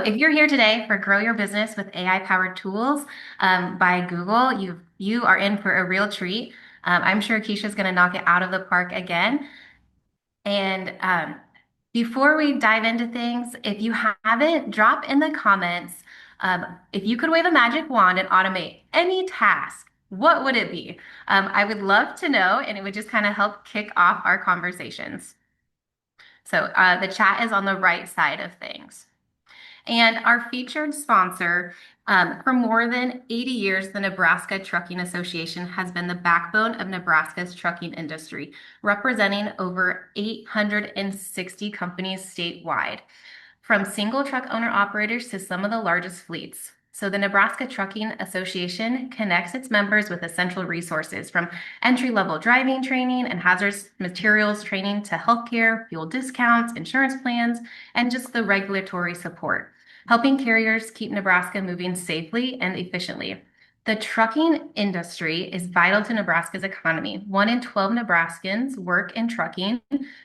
if you're here today for Grow Your Business with AI-powered tools by Google, you are in for a real treat. I'm sure Keisha's going to knock it out of the park again. And before we dive into things, if you haven't, drop in the comments if you could wave a magic wand and automate any task, what would it be? I would love to know, and it would just kind of help kick off our conversations. So the chat is on the right side of things. And our featured sponsor, for more than 80 years, the Nebraska Trucking Association has been the backbone of Nebraska's trucking industry, representing over 860 companies statewide, from single truck owner operators to some of the largest fleets. So the Nebraska Trucking Association connects its members with essential resources from entry-level driving training and hazardous materials training to healthcare, fuel discounts, insurance plans, and just the regulatory support, helping carriers keep Nebraska moving safely and efficiently. The trucking industry is vital to Nebraska's economy. 1 in 12 Nebraskans work in trucking.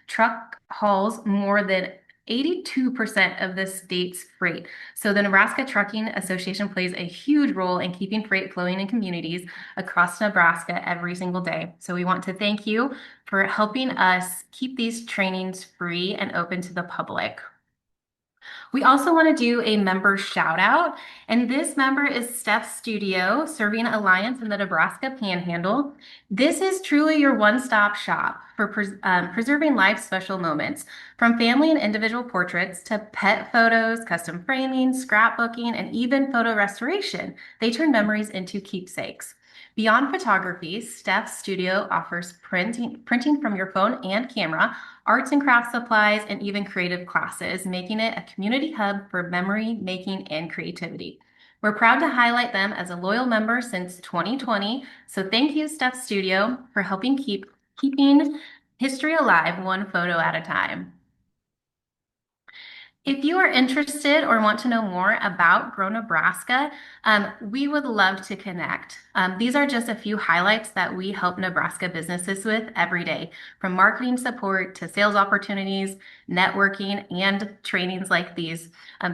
Truck hauls more than 82% of the state's freight. So the Nebraska Trucking Association plays a huge role in keeping freight flowing in communities across Nebraska every single day. So we want to thank you for helping us keep these trainings free and open to the public. We also want to do a member shout out, and this member is Steph Studio, serving Alliance in the Nebraska Panhandle. This is truly your one-stop shop for preserving life's special moments, from family and individual portraits to pet photos, custom framing, scrapbooking, and even photo restoration. They turn memories into keepsakes. Beyond photography, Steph's studio offers printing from your phone and camera, arts and crafts supplies, and even creative classes, making it a community hub for memory making and creativity. We're proud to highlight them as a loyal member since 2020. So thank you, Steph Studio, for helping keeping history alive one photo at a time. If you are interested or want to know more about Grow Nebraska, we would love to connect. These are just a few highlights that we help Nebraska businesses with every day, from marketing support to sales opportunities, networking, and trainings like these.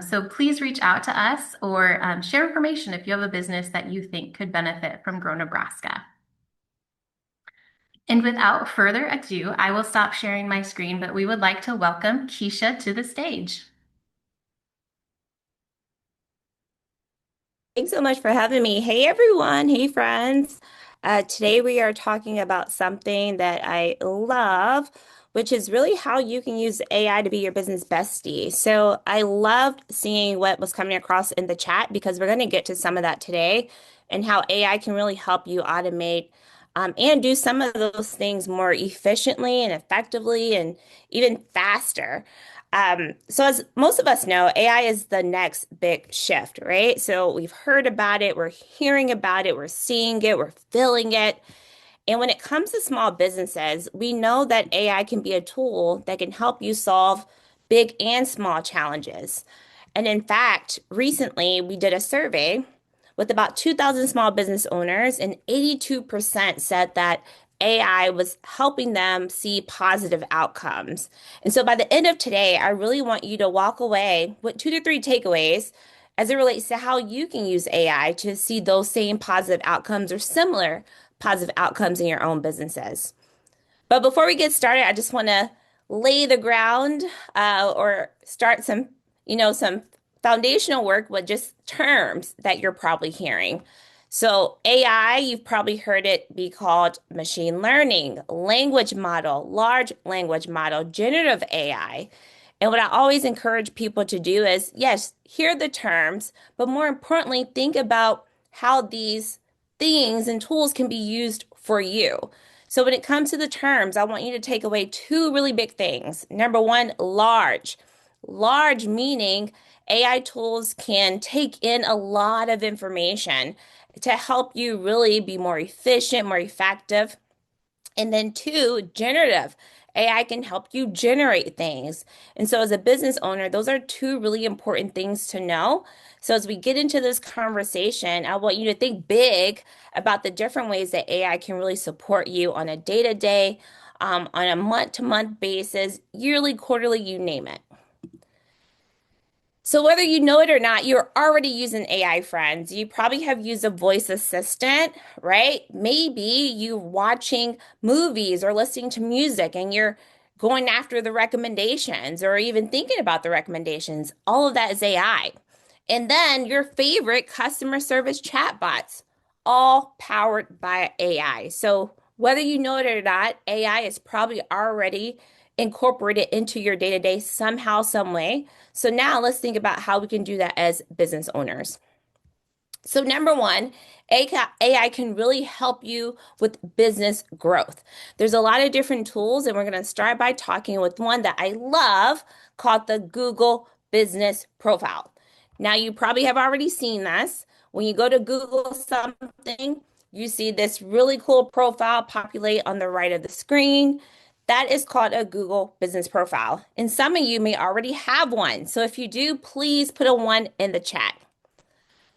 So please reach out to us or share information if you have a business that you think could benefit from Grow Nebraska. And without further ado, I will stop sharing my screen, but we would like to welcome Keisha to the stage. Thanks so much for having me. Hey everyone, hey friends. Today we are talking about something that I love, which is really how you can use AI to be your business bestie. So I loved seeing what was coming across in the chat because we're going to get to some of that today and how AI can really help you automate and do some of those things more efficiently and effectively and even faster. So as most of us know, AI is the next big shift, right? So we've heard about it, we're hearing about it, we're seeing it, we're feeling it. And when it comes to small businesses, we know that AI can be a tool that can help you solve big and small challenges. And in fact, recently we did a survey with about 2,000 small business owners, and 82% said that AI was helping them see positive outcomes. And so by the end of today, I really want you to walk away with 2 to 3 takeaways as it relates to how you can use AI to see those same positive outcomes or similar positive outcomes in your own businesses. But before we get started, I just want to lay the ground or start some foundational work with just terms that you're probably hearing. So AI, you've probably heard it be called machine learning, language model, large language model, generative AI. And what I always encourage people to do is, yes, hear the terms, but more importantly, think about how these things and tools can be used for you. So when it comes to the terms, I want you to take away two really big things. Number one, large. Large meaning AI tools can take in a lot of information to help you really be more efficient, more effective. And then two, generative. AI can help you generate things. And so as a business owner, those are two really important things to know. So as we get into this conversation, I want you to think big about the different ways that AI can really support you on a day-to-day, on a month-to-month basis, yearly, quarterly, you name it. So whether you know it or not, you're already using AI friends. You probably have used a voice assistant, right? Maybe you watching movies or listening to music and you're going after the recommendations or even thinking about the recommendations. All of that is AI. And then your favorite customer service chatbots, all powered by AI. So whether you know it or not, AI is probably already incorporated into your day-to-day somehow, some way. So now let's think about how we can do that as business owners. So number one, AI can really help you with business growth. There's a lot of different tools, and we're going to start by talking with one that I love called the Google Business Profile. Now, you probably have already seen this. When you go to Google something, you see this really cool profile populate on the right of the screen. That is called a Google Business Profile. And some of you may already have one. So if you do, please put a one in the chat.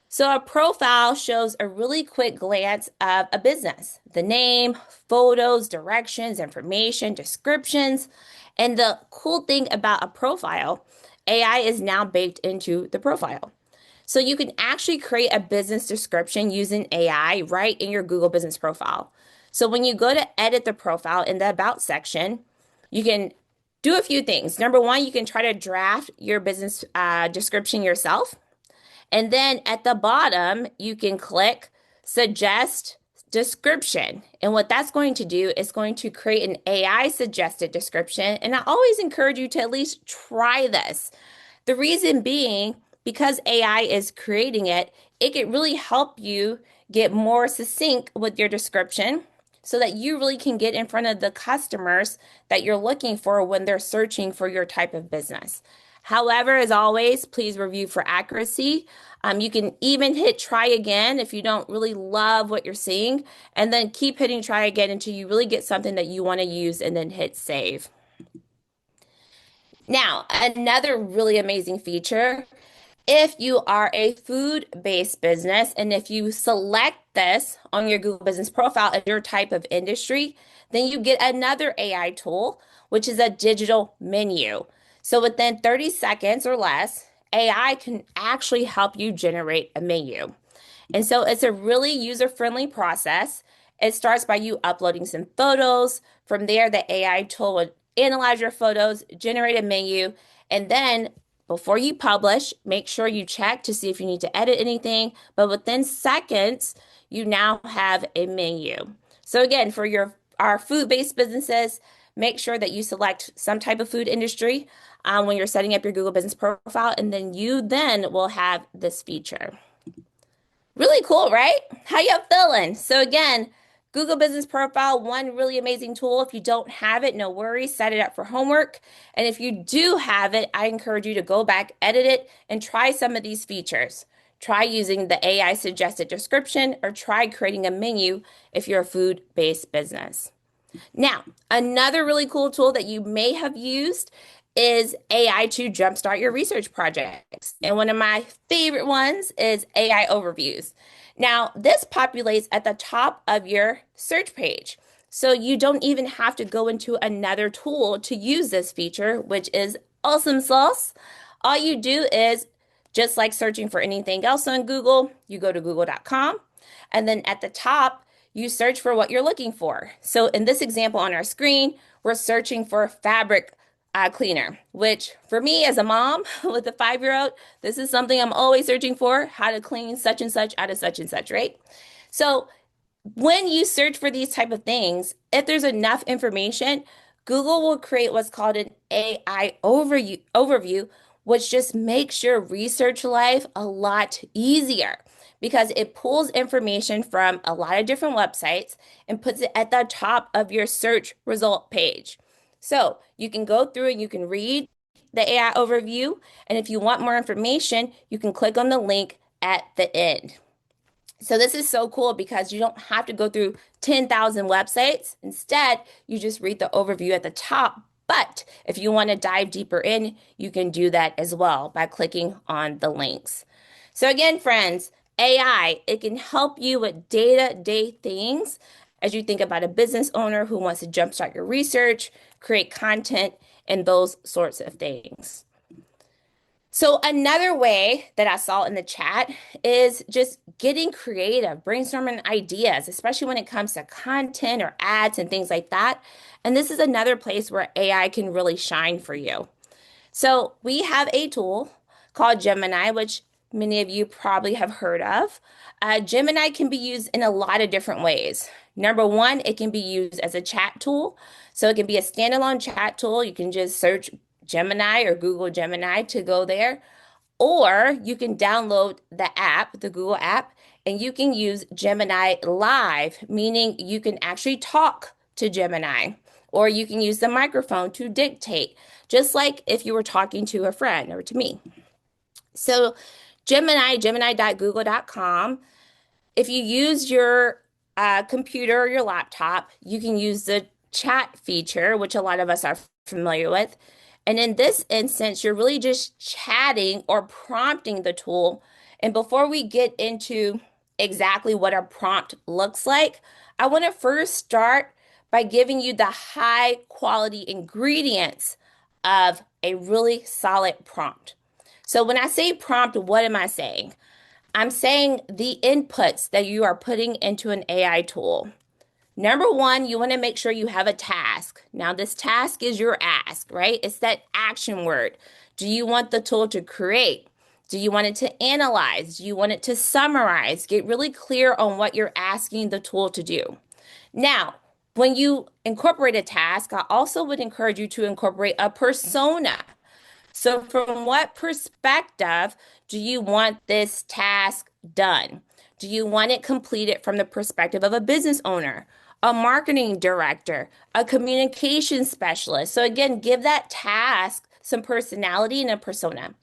So a profile shows a really quick glance of a business, the name, photos, directions, information, descriptions. And the cool thing about a profile, AI is now baked into the profile. So you can actually create a business description using AI right in your Google Business Profile. So when you go to edit the profile in the About section, you can do a few things. Number one, you can try to draft your business description yourself. And then at the bottom, you can click suggest description. And what that's going to do is going to create an AI suggested description. And I always encourage you to at least try this. The reason being, because AI is creating it, it can really help you get more succinct with your description so that you really can get in front of the customers that you're looking for when they're searching for your type of business. However, as always, please review for accuracy. You can even hit try again if you don't really love what you're seeing, and then keep hitting try again until you really get something that you want to use and then hit save. Now, another really amazing feature, if you are a food-based business and if you select this on your Google Business Profile as your type of industry, then you get another AI tool, which is a digital menu. So within 30 seconds or less, AI can actually help you generate a menu. And so it's a really user-friendly process. It starts by you uploading some photos. From there, the AI tool would analyze your photos, generate a menu, and then before you publish, make sure you check to see if you need to edit anything. But within seconds, you now have a menu. So again, for our food-based businesses, make sure that you select some type of food industry when you're setting up your Google Business Profile, and then you then will have this feature. Really cool, right? How you feeling? So again, Google Business Profile, one really amazing tool. If you don't have it, no worries, set it up for homework. And if you do have it, I encourage you to go back, edit it, and try some of these features. Try using the AI suggested description or try creating a menu if you're a food-based business. Now, another really cool tool that you may have used is AI to jumpstart your research projects. And one of my favorite ones is AI overviews. Now, this populates at the top of your search page. So you don't even have to go into another tool to use this feature, which is awesome sauce. All you do is just like searching for anything else on Google, you go to google.com, and then at the top, you search for what you're looking for. So in this example on our screen, we're searching for fabric cleaner, which for me as a mom with a 5-year-old, this is something I'm always searching for, how to clean such and such out of such and such, right? So when you search for these type of things, if there's enough information, Google will create what's called an AI overview, which just makes your research life a lot easier because it pulls information from a lot of different websites and puts it at the top of your search result page. So you can go through and you can read the AI overview. And if you want more information, you can click on the link at the end. So this is so cool because you don't have to go through 10,000 websites. Instead, you just read the overview at the top. But if you want to dive deeper in, you can do that as well by clicking on the links. So again, friends, AI, it can help you with day-to-day things as you think about a business owner who wants to jumpstart your research, create content, and those sorts of things. So another way that I saw in the chat is just getting creative, brainstorming ideas, especially when it comes to content or ads and things like that. And this is another place where AI can really shine for you. So we have a tool called Gemini, which many of you probably have heard of. Gemini can be used in a lot of different ways. Number one, it can be used as a chat tool. So it can be a standalone chat tool. You can just search Gemini or Google Gemini to go there. Or you can download the app, the Google app, and you can use Gemini Live, meaning you can actually talk to Gemini, or you can use the microphone to dictate, just like if you were talking to a friend or to me. So, Gemini, gemini.google.com. If you use your computer or your laptop, you can use the chat feature, which a lot of us are familiar with. And in this instance, you're really just chatting or prompting the tool. And before we get into exactly what our prompt looks like, I want to first start by giving you the high quality ingredients of a really solid prompt. So when I say prompt, what am I saying? I'm saying the inputs that you are putting into an AI tool. Number one, you want to make sure you have a task. Now, this task is your ask, right? It's that action word. Do you want the tool to create? Do you want it to analyze? Do you want it to summarize? Get really clear on what you're asking the tool to do. Now, when you incorporate a task, I also would encourage you to incorporate a persona. So, from what perspective do you want this task done? Do you want it completed from the perspective of a business owner, a marketing director, a communication specialist? So, again, give that task some personality and a persona.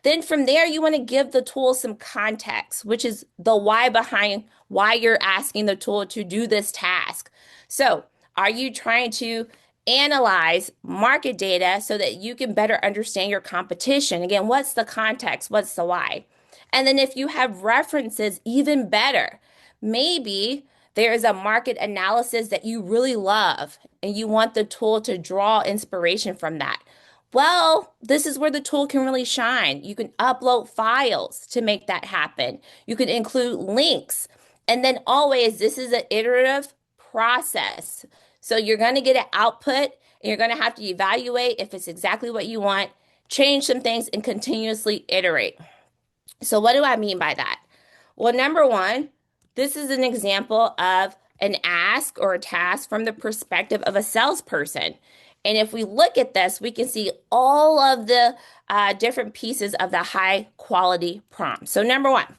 Then from there, you want to give the tool some context, which is the why behind why you're asking the tool to do this task. So, are you trying to analyze market data so that you can better understand your competition? Again, what's the context? What's the why? And then if you have references, even better. Maybe there is a market analysis that you really love and you want the tool to draw inspiration from that. Well, this is where the tool can really shine. You can upload files to make that happen. You can include links. And then always, this is an iterative process. So you're going to get an output and you're going to have to evaluate if it's exactly what you want, change some things, and continuously iterate. So, what do I mean by that? Well, number one, this is an example of an ask or a task from the perspective of a salesperson. And if we look at this, we can see all of the different pieces of the high quality prompt. So, number one,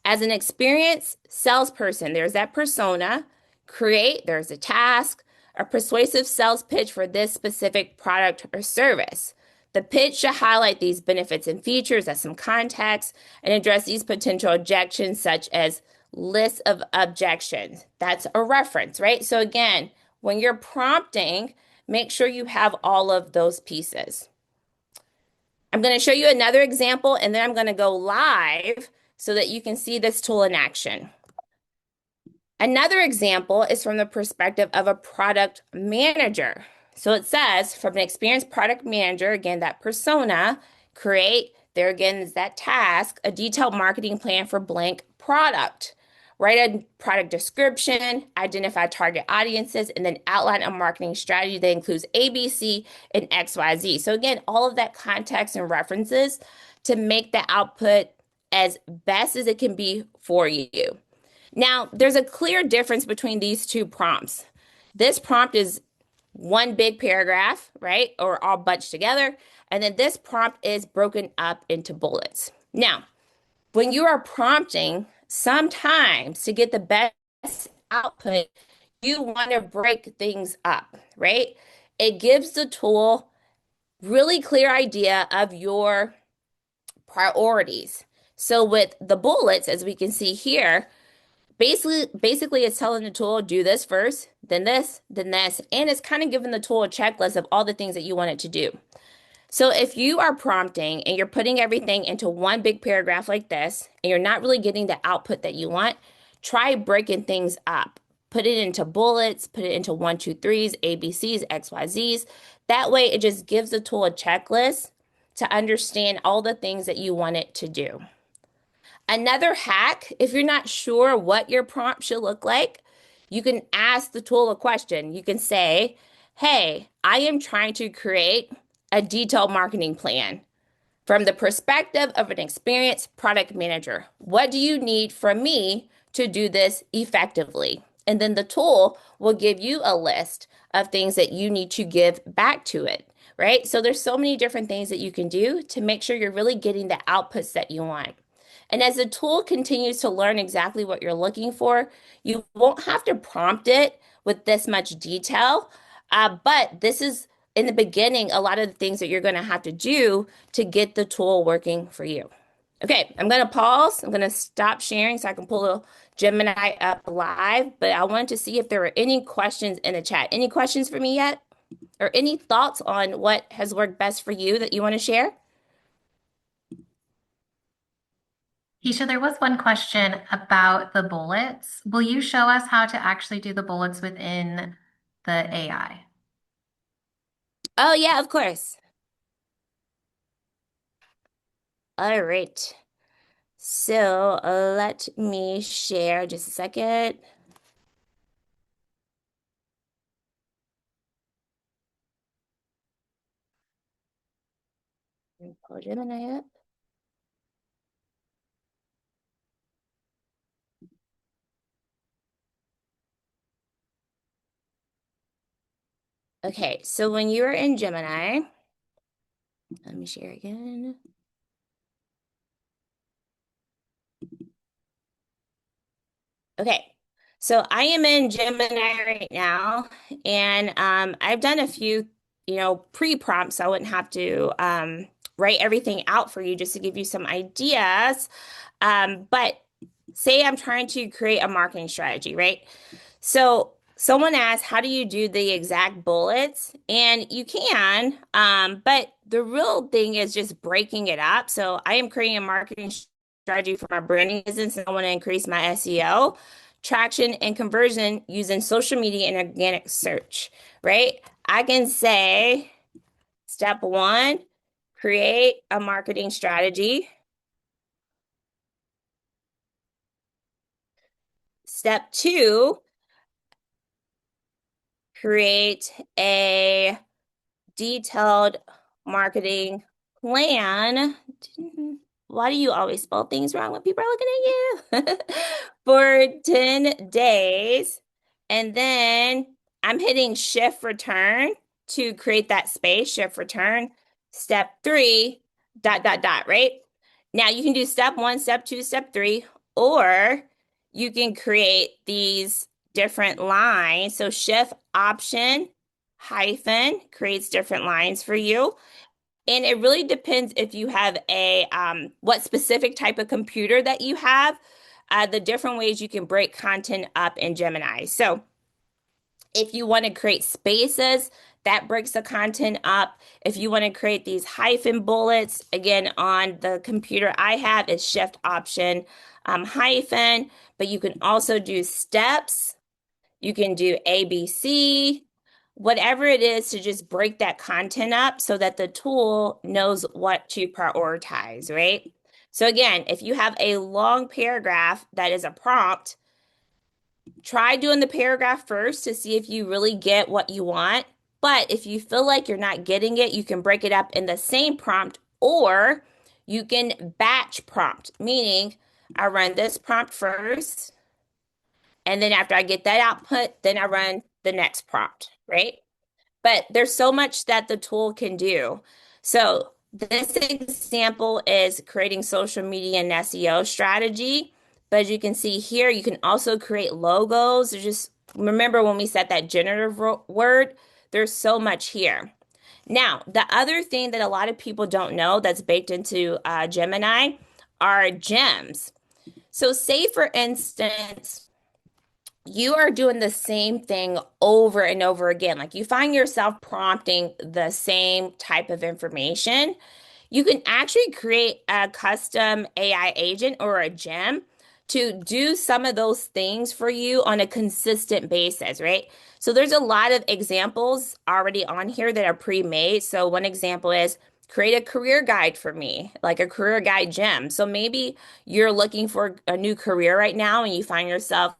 as an experienced salesperson, there's that persona, create, there's a task, a persuasive sales pitch for this specific product or service. The pitch should highlight these benefits and features as some context and address these potential objections, such as list of objections. That's a reference, right? So, again, when you're prompting, make sure you have all of those pieces. I'm going to show you another example and then I'm going to go live so that you can see this tool in action. Another example is from the perspective of a product manager. So it says, from an experienced product manager, again, that persona, create, there again is that task, a detailed marketing plan for blank product. Write a product description, identify target audiences, and then outline a marketing strategy that includes ABC and XYZ. So again, all of that context and references to make the output as best as it can be for you. Now, there's a clear difference between these two prompts. This prompt is one big paragraph, right? Or all bunched together. And then this prompt is broken up into bullets. Now, when you are prompting, sometimes to get the best output, you want to break things up, right? It gives the tool really clear idea of your priorities. So with the bullets, as we can see here, basically it's telling the tool, do this first, then this, and it's kind of giving the tool a checklist of all the things that you want it to do. So if you are prompting and you're putting everything into one big paragraph like this, and you're not really getting the output that you want, try breaking things up. Put it into bullets, put it into 1, 2, 3s, ABCs, XYZs. That way it just gives the tool a checklist to understand all the things that you want it to do. Another hack, if you're not sure what your prompt should look like, you can ask the tool a question. You can say, hey, I am trying to create a detailed marketing plan from the perspective of an experienced product manager. What do you need from me to do this effectively? And then the tool will give you a list of things that you need to give back to it, right? So there's so many different things that you can do to make sure you're really getting the outputs that you want. And as the tool continues to learn exactly what you're looking for, you won't have to prompt it with this much detail. But this is in the beginning, a lot of the things that you're going to have to do to get the tool working for you. Okay, I'm going to pause. I'm going to stop sharing so I can pull the Gemini up live. But I wanted to see if there were any questions in the chat. Any questions for me yet? Or any thoughts on what has worked best for you that you want to share? Keisha, there was one question about the bullets. Will you show us how to actually do the bullets within the AI? Oh, yeah, of course. All right. So let me share just a second. Pull Gemini up. Okay, so when you're in Gemini, let me share again. Okay, so I am in Gemini right now, and I've done a few, pre-prompts. So I wouldn't have to write everything out for you just to give you some ideas. But say I'm trying to create a marketing strategy, right? So someone asked, how do you do the exact bullets? And you can, but the real thing is just breaking it up. So I am creating a marketing strategy for my branding business, and I want to increase my SEO, traction, and conversion using social media and organic search, right? I can say step one, create a marketing strategy. Step two, create a detailed marketing plan. Why do you always spell things wrong when people are looking at you? For 10 days. And then I'm hitting shift return to create that space, shift return. Step three, dot, dot, dot, right? Now you can do step one, step two, step three, or you can create these different lines. So shift option hyphen creates different lines for you. And it really depends if you have a what specific type of computer that you have, the different ways you can break content up in Gemini. So if you want to create spaces, that breaks the content up. If you want to create these hyphen bullets, again, on the computer I have, it's shift option hyphen, but you can also do steps. You can do ABC, whatever it is to just break that content up so that the tool knows what to prioritize, right? So again, if you have a long paragraph that is a prompt, try doing the paragraph first to see if you really get what you want. But if you feel like you're not getting it, you can break it up in the same prompt, or you can batch prompt, meaning I run this prompt first, and then after I get that output, then I run the next prompt, right? But there's so much that the tool can do. So this example is creating social media and SEO strategy. But as you can see here, you can also create logos. Just remember when we said that generative word, there's so much here. Now, the other thing that a lot of people don't know that's baked into Gemini are gems. So say, for instance, you are doing the same thing over and over again. Like you find yourself prompting the same type of information. You can actually create a custom AI agent or a gem to do some of those things for you on a consistent basis, right? So there's a lot of examples already on here that are pre-made. So one example is create a career guide for me, like a career guide gem. So maybe you're looking for a new career right now and you find yourself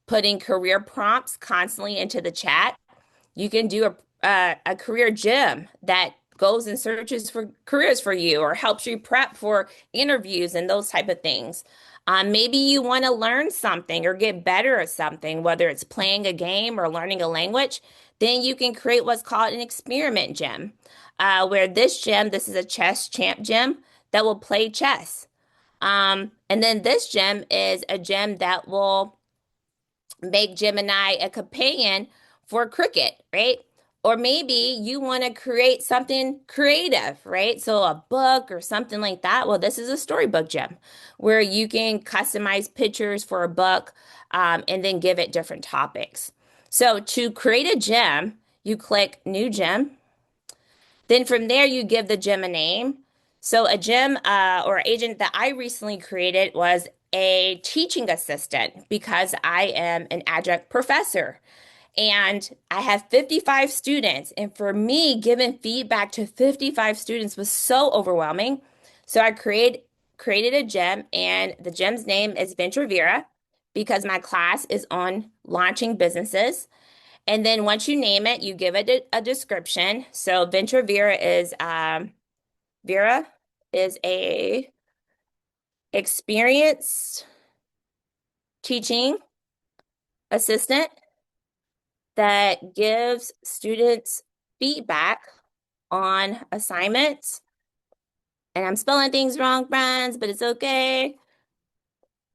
putting career prompts constantly into the chat. You can do a career gym that goes and searches for careers for you or helps you prep for interviews and those type of things. Maybe you want to learn something or get better at something, whether it's playing a game or learning a language. Then you can create what's called an experiment gym, where this is a chess champ gym that will play chess. And then this gym is a gym that will make Gemini a companion for cricket, right? Or maybe you want to create something creative, right? So a book or something like that. Well, this is a storybook gem where you can customize pictures for a book and then give it different topics. So to create a gem, you click New Gem. Then from there, you give the gem a name. So a gem or agent that I recently created was a teaching assistant because I am an adjunct professor and I have 55 students. And for me, giving feedback to 55 students was so overwhelming. So created a gem, and the gem's name is Venture Vera because my class is on launching businesses. And then once you name it, you give it a description. So Venture Vera is a experienced teaching assistant that gives students feedback on assignments. And I'm spelling things wrong, friends, but it's okay.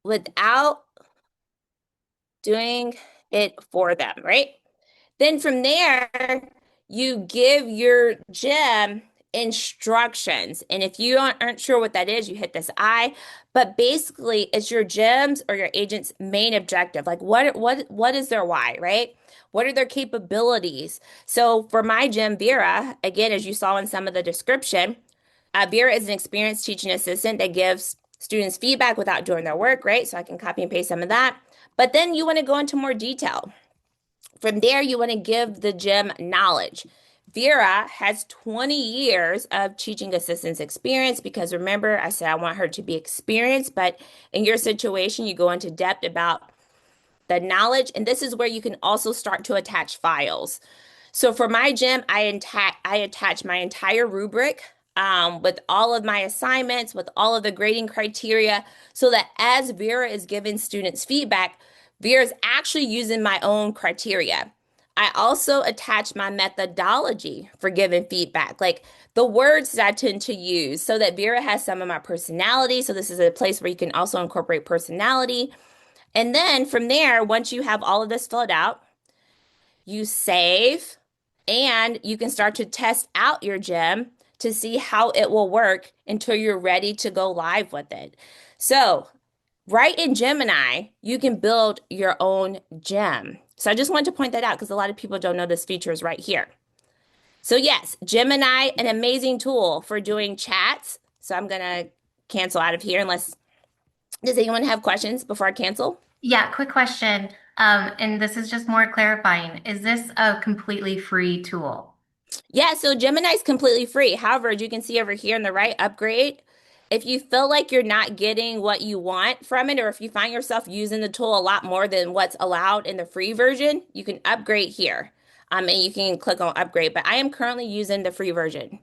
Without doing it for them, right? Then from there, you give your gem instructions. And if you aren't sure what that is, you hit this I. But basically, it's your gems or your agent's main objective. Like what is their why, right? What are their capabilities? So for my gem, Vera, again, as you saw in some of the description, Vera is an experienced teaching assistant that gives students feedback without doing their work, right? So I can copy and paste some of that. But then you want to go into more detail. From there, you want to give the gym knowledge. Vera has 20 years of teaching assistance experience because remember, I said I want her to be experienced, but in your situation, you go into depth about the knowledge, and this is where you can also start to attach files. So for my gym, I attach my entire rubric with all of my assignments, with all of the grading criteria, so that as Vera is giving students feedback, Vera is actually using my own criteria. I also attach my methodology for giving feedback, like the words that I tend to use, so that Vera has some of my personality. So this is a place where you can also incorporate personality. And then from there, once you have all of this filled out, you save and you can start to test out your gem to see how it will work until you're ready to go live with it. So, right in Gemini, you can build your own gem. So, I just wanted to point that out because a lot of people don't know this feature is right here. So, yes, Gemini, an amazing tool for doing chats. So, I'm going to cancel out of here unless, does anyone have questions before I cancel? Yeah, quick question. And this is just more clarifying. Is this a completely free tool? Yeah, so Gemini is completely free. However, as you can see over here in the right, upgrade. If you feel like you're not getting what you want from it, or if you find yourself using the tool a lot more than what's allowed in the free version, you can upgrade here. And you can click on upgrade. But I am currently using the free version.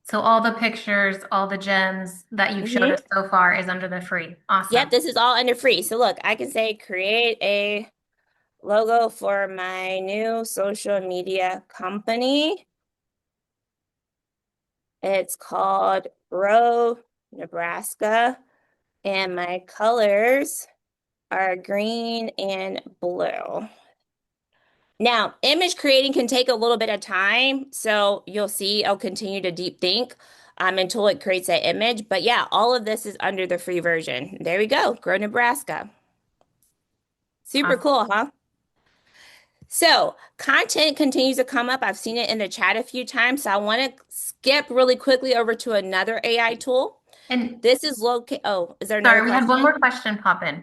So all the pictures, all the gems that you've showed us Hmm. so far is under the free. Yep, Awesome. this is all under free. So look, I can say create a logo for my new social media company. It's called Grow Nebraska. And my colors are green and blue. Now, image creating can take a little bit of time. So you'll see I'll continue to deep think until it creates that image. But yeah, all of this is under the free version. There we go. Grow Nebraska. Super Awesome. cool, huh? So content continues to come up. I've seen it in the chat a few times. So I want to skip really quickly over to another AI tool. And This is located. Oh, is there another sorry, we had one question? more question pop in.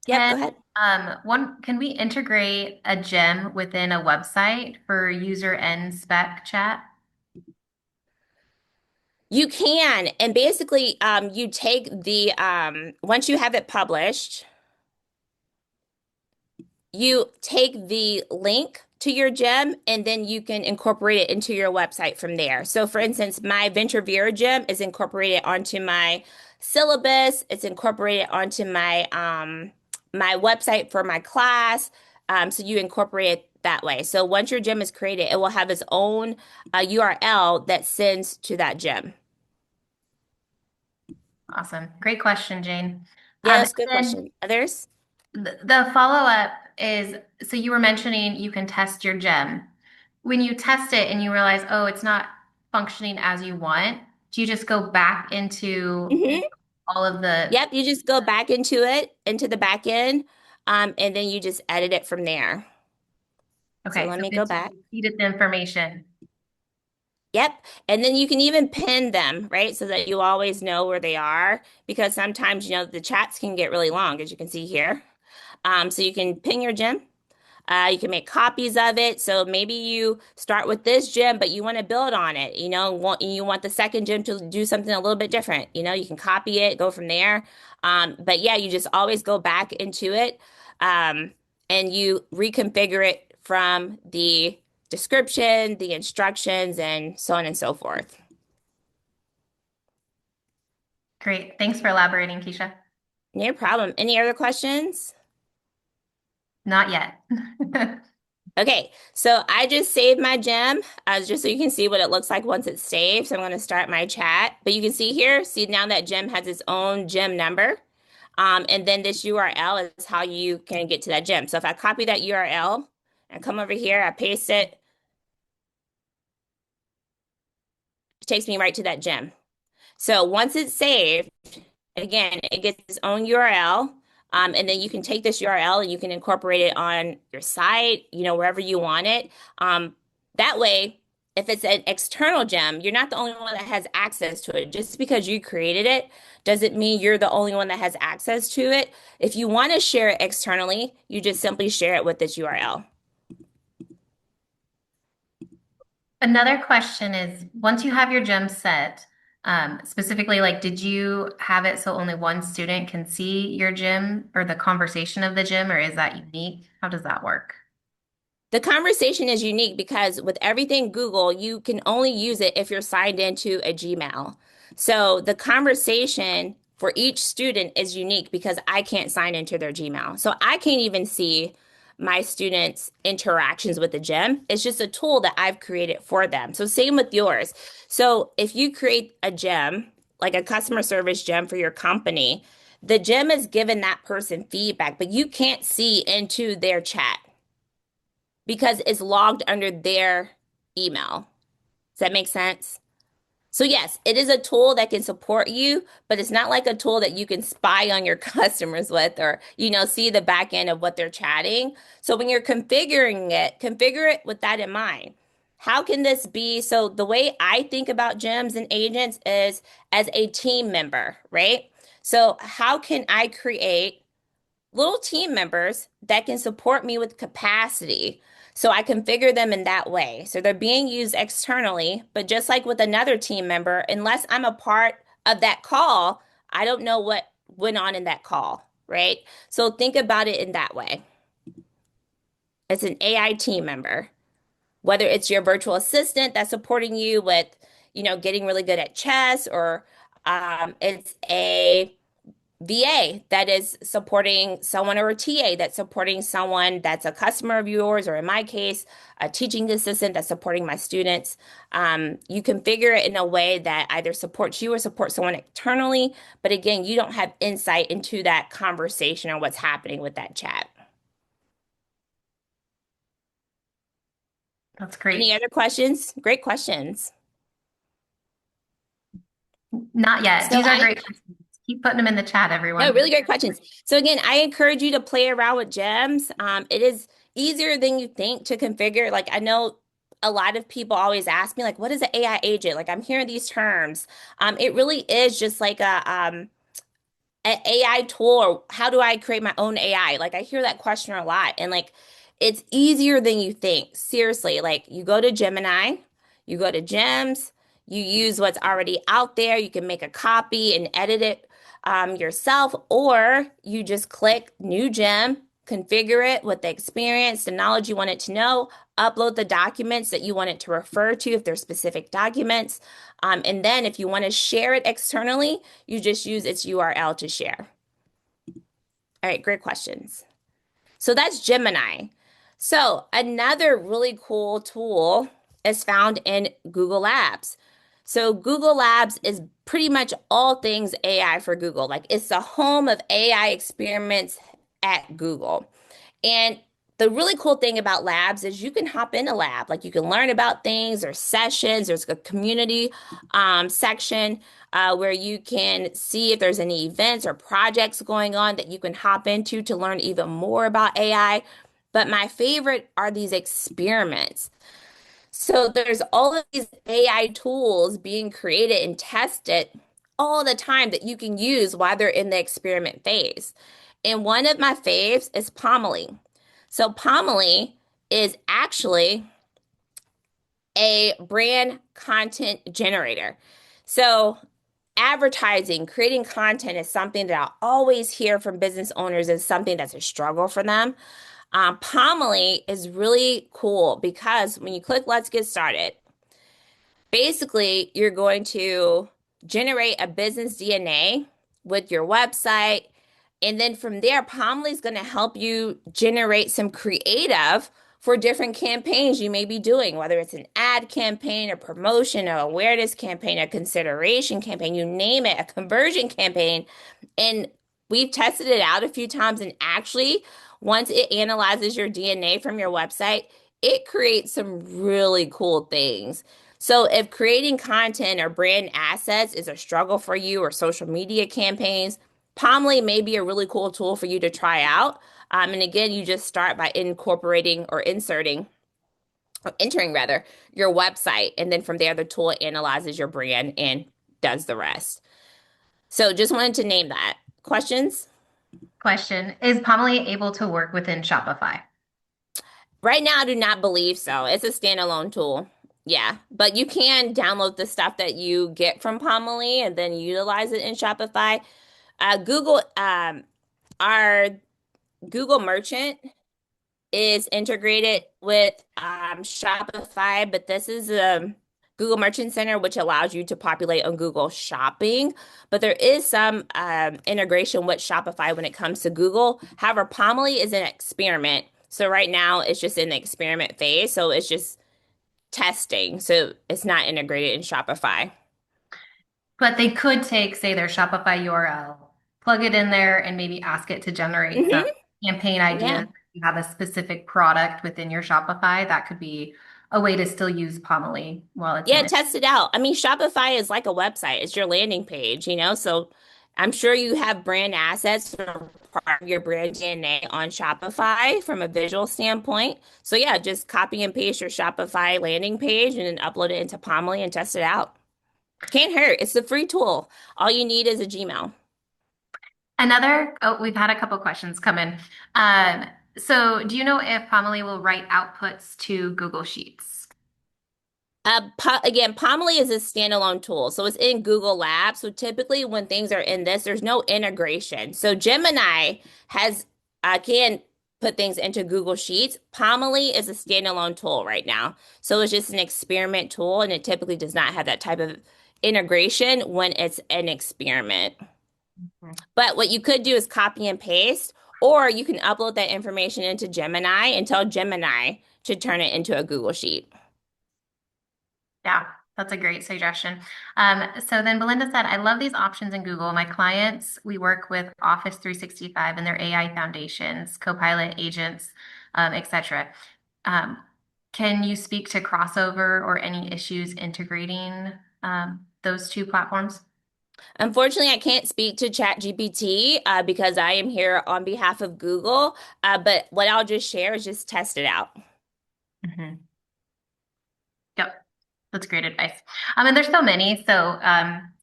Yep, go Can ahead. can we integrate a gem within a website for user end spec chat? You can, and basically, you take the once you have it published, you take the link to your gym and then you can incorporate it into your website from there. So, for instance, my Venture Vera gym is incorporated onto my syllabus. It's incorporated onto my website for my class. So you incorporate it that way. So once your gym is created, it will have its own URL that sends to that gym. Awesome. Great question, Jane. Yes, And good then question. Others? the follow-up is, so you were mentioning you can test your gem. When you test it and you realize, oh, it's not functioning as you want, do you just go back into Hmm. all of the, Yep, you just go back into it, into the back end, and then you just edit it from there. So okay, let so me go once back. you feed it the information. Yep. And then you can even pin them, right? So that you always know where they are because sometimes, the chats can get really long, as you can see here. So you can pin your gym. You can make copies of it. So maybe you start with this gym, but you want to build on it. You want the second gym to do something a little bit different. You can copy it, go from there. But yeah, you just always go back into it, um, and you reconfigure it from the description, the instructions, and so on and so forth. Great. Thanks for elaborating, Keisha. No problem. Any other questions? Not yet. Okay, so I just saved my gem, just so you can see what it looks like once it's saved. So I'm going to start my chat. But you can see here, see now that gem has its own gem number. And then this URL is how you can get to that gem. So if I copy that URL and come over here, I paste it, it takes me right to that gem. So once it's saved, again, it gets its own URL. And then you can take this URL and you can incorporate it on your site, wherever you want it. That way, if it's an external gem, you're not the only one that has access to it. Just because you created it doesn't mean you're the only one that has access to it. If you want to share it externally, you just simply share it with this URL. Another question is, once you have your gem set, specifically, like, did you have it so only one student can see your gym or the conversation of the gym, or is that unique? How does that work? The conversation is unique because with everything Google, you can only use it if you're signed into a Gmail. So the conversation for each student is unique because I can't sign into their Gmail. So I can't even see my students' interactions with the gym. It's just a tool that I've created for them. So same with yours. So if you create a gym, like a customer service gym for your company, the gym is giving that person feedback, but you can't see into their chat because it's logged under their email. Does that make sense? So yes, it is a tool that can support you, but it's not like a tool that you can spy on your customers with or, see the back end of what they're chatting. So when you're configuring it, configure it with that in mind. How can this be? So the way I think about gyms and agents is as a team member, right? So how can I create little team members that can support me with capacity. So I configure them in that way. So they're being used externally, but just like with another team member, unless I'm a part of that call, I don't know what went on in that call, right? So think about it in that way. It's an AI team member, whether it's your virtual assistant that's supporting you with, getting really good at chess, or it's a VA that is supporting someone, or a TA that's supporting someone that's a customer of yours, or in my case, a teaching assistant that's supporting my students. You configure it in a way that either supports you or supports someone externally. But again, you don't have insight into that conversation or what's happening with that chat. That's Any great. other questions? Great questions. Not yet. So These are I great questions. Keep putting them in the chat, No, everyone. really great questions. So again, I encourage you to play around with gems. It is easier than you think to configure. Like I know a lot of people always ask me, like, what is an AI agent? Like I'm hearing these terms. It really is just like an AI tool, or how do I create my own AI? Like I hear that question a lot, and like it's easier than you think. Seriously, like you go to Gemini, you go to Gems, You use what's already out there. You can make a copy and edit it yourself, or you just click new gem, configure it with the experience, the knowledge you want it to know, upload the documents that you want it to refer to if they're specific documents. And then if you want to share it externally, you just use its URL to share. All right, great questions. So that's Gemini. So another really cool tool is found in Google Labs. So Google Labs is pretty much all things AI for Google. Like it's the home of AI experiments at Google. And the really cool thing about labs is you can hop in a lab, like you can learn about things or sessions. There's a community section where you can see if there's any events or projects going on that you can hop into to learn even more about AI. But my favorite are these experiments. So there's all of these AI tools being created and tested all the time that you can use while they're in the experiment phase. And one of my faves is Pomely. So Pomely is actually a brand content generator. So advertising, creating content is something that I always hear from business owners is something that's a struggle for them. Pomely is really cool because when you click Let's Get Started, basically, you're going to generate a business DNA with your website. And then from there, Pomly is going to help you generate some creative for different campaigns you may be doing, whether it's an ad campaign, a promotion, a awareness campaign, a consideration campaign, you name it, a conversion campaign. And we've tested it out a few times. And actually, once it analyzes your DNA from your website, it creates some really cool things. So if creating content or brand assets is a struggle for you or social media campaigns, Pomly may be a really cool tool for you to try out. And again, you just start by incorporating or inserting, or entering rather, your website. And then from there, the tool analyzes your brand and does the rest. So just wanted to name that. Questions? Question, is Pomely able to work within Shopify? Right now, I do not believe so. It's a standalone tool. Yeah, but you can download the stuff that you get from Pomely and then utilize it in Shopify. Google, our Google Merchant is integrated with Shopify, but this is Google Merchant Center, which allows you to populate on Google Shopping. But there is some integration with Shopify when it comes to Google. However, Pomely is an experiment. So right now it's just in the experiment phase. So it's just testing. So it's not integrated in Shopify. But they could take, say, their Shopify URL, plug it in there, and maybe ask it to generate some Hmm. campaign ideas. Yeah. If you have a specific product within your Shopify, that could be a way to still use Pomely while it's Yeah, in it. test it out. I mean, Shopify is like a website. It's your landing page, you know? So I'm sure you have brand assets that are part of your brand DNA on Shopify from a visual standpoint. So yeah, just copy and paste your Shopify landing page and then upload it into Pomely and test it out. Can't hurt. It's a free tool. All you need is a Gmail. We've had a couple questions come in. Um, so do you know if Pomely will write outputs to Google Sheets? Again, Pomely is a standalone tool, so it's in Google Labs. So typically, when things are in this, there's no integration. So Gemini has can put things into Google Sheets. Pomely is a standalone tool right now, so it's just an experiment tool, and it typically does not have that type of integration when it's an experiment. But what you could do is copy and paste, or you can upload that information into Gemini and tell Gemini to turn it into a Google Sheet. Yeah, that's a great suggestion. So then Belinda said, I love these options in Google. My clients, we work with Office 365 and their AI foundations, Copilot agents, etc. Um, can you speak to crossover or any issues integrating those two platforms? Unfortunately, I can't speak to ChatGPT because I am here on behalf of Google. But what I'll just share is just test it out. Mhm. Yep, that's great advice. And there's so many, so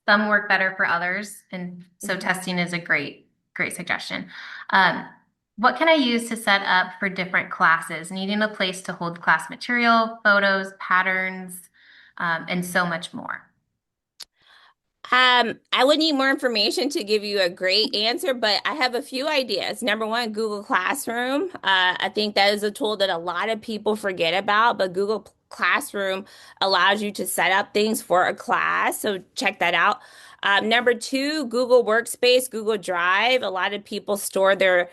some work better for others, and so Mhm. testing is a great suggestion. Um, what can I use to set up for different classes, needing a place to hold class material, photos, patterns, and so much more? I would need more information to give you a great answer, but I have a few ideas. Number one, Google Classroom. I think that is a tool that a lot of people forget about, but Google Classroom allows you to set up things for a class. So check that out. Number two, Google Workspace, Google Drive. A lot of people store their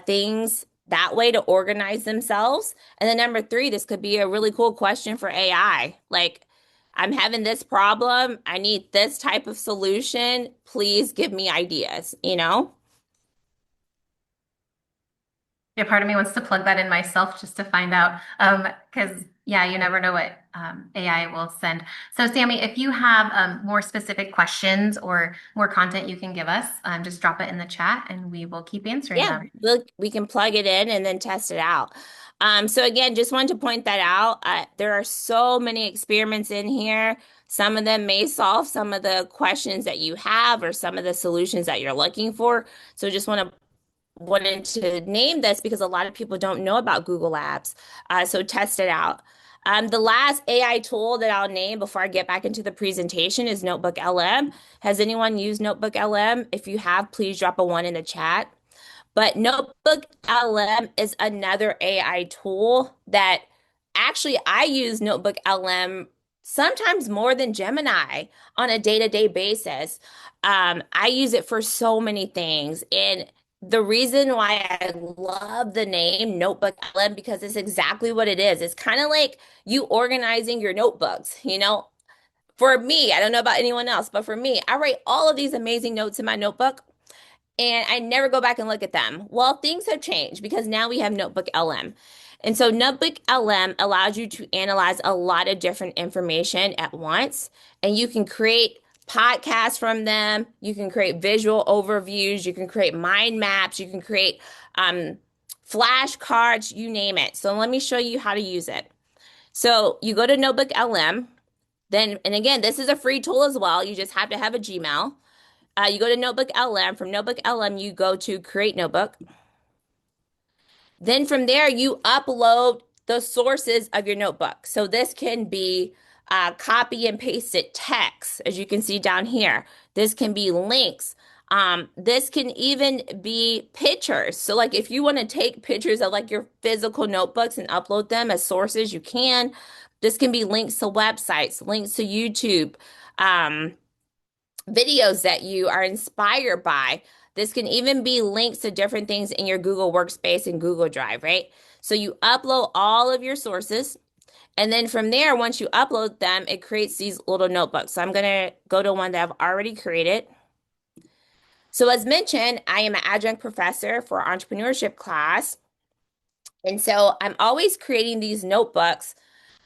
things that way to organize themselves. And then number three, this could be a really cool question for AI. Like, I'm having this problem. I need this type of solution. Please give me ideas, you know? Yeah, part of me wants to plug that in myself just to find out. Because yeah, you never know what AI will send. So Sammy, if you have more specific questions or more content you can give us, just drop it in the chat and we will keep answering Yeah, them. we can plug it in and then test it out. So again, just wanted to point that out. There are so many experiments in here. Some of them may solve some of the questions that you have or some of the solutions that you're looking for. So just wanted to name this because a lot of people don't know about Google Labs. So test it out. The last AI tool that I'll name before I get back into the presentation is Notebook LM. Has anyone used Notebook LM? If you have, please drop a one in the chat. But Notebook LM is another AI tool that actually I use Notebook LM sometimes more than Gemini on a day-to-day basis. I use it for so many things. And the reason why I love the name Notebook LM because it's exactly what it is. It's kind of like you organizing your notebooks, you know? For me, I don't know about anyone else, but for me, I write all of these amazing notes in my notebook and I never go back and look at them. Well, things have changed because now we have Notebook LM. And so Notebook LM allows you to analyze a lot of different information at once, and you can create podcasts from them. You can create visual overviews. You can create mind maps. You can create um, flashcards, you name it. So let me show you how to use it. So you go to Notebook LM, then, and again, this is a free tool as well. You just have to have a Gmail. You go to Notebook LM. From Notebook LM, you go to Create Notebook. Then from there, you upload the sources of your notebook. So this can be copy and pasted text, as you can see down here. This can be links. This can even be pictures. So like if you want to take pictures of like your physical notebooks and upload them as sources, you can. This can be links to websites, links to YouTube. Um, Videos that you are inspired by. This can even be links to different things in your Google Workspace and Google Drive, right? So you upload all of your sources. And then from there, once you upload them, it creates these little notebooks. So I'm going to go to one that I've already created. So as mentioned, I am an adjunct professor for entrepreneurship class. And so I'm always creating these notebooks